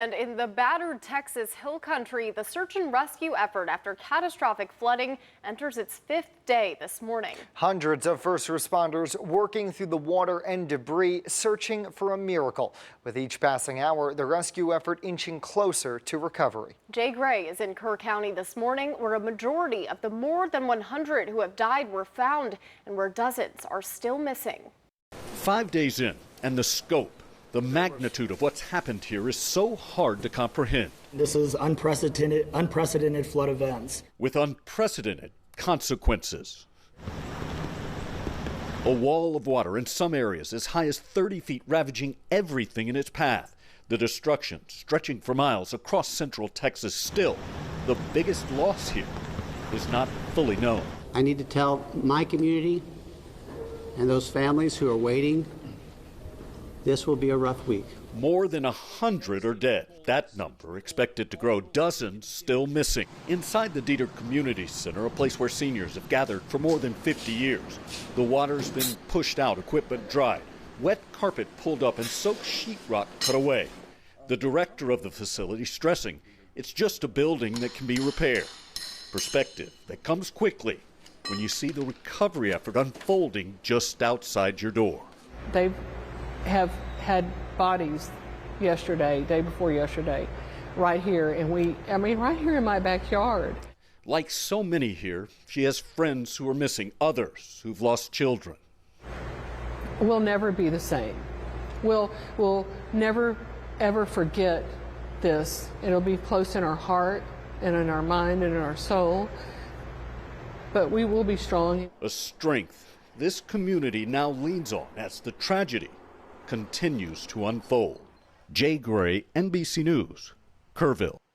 And in the battered Texas Hill Country, the search and rescue effort after catastrophic flooding enters its fifth day this morning. Hundreds of first responders working through the water and debris, searching for a miracle. With each passing hour, the rescue effort inching closer to recovery. Jay Gray is in Kerr County this morning, where a majority of the more than 100 who have died were found and where dozens are still missing. 5 days in, and the scope, the magnitude of what's happened here is so hard to comprehend. This is unprecedented flood events. With unprecedented consequences. A wall of water in some areas as high as 30 feet ravaging everything in its path. The destruction stretching for miles across central Texas. Still, the biggest loss here is not fully known. I need to tell my community and those families who are waiting, this will be a rough week. More than 100 are dead. That number expected to grow, dozens still missing. Inside the Dieter Community Center, a place where seniors have gathered for more than 50 years. The water's been pushed out, equipment dried, wet carpet pulled up, and soaked sheetrock cut away. The director of the facility stressing it's just a building that can be repaired. Perspective that comes quickly when you see the recovery effort unfolding just outside your door. They have had bodies yesterday, day before yesterday, right here, and right here in my backyard. Like so many here, she has friends who are missing, others who've lost children. We'll never be the same. We'll never, ever forget this. It'll be close in our heart and in our mind and in our soul, but we will be strong. A strength this community now leans on as the tragedy continues to unfold. Jay Gray, NBC News, Kerrville.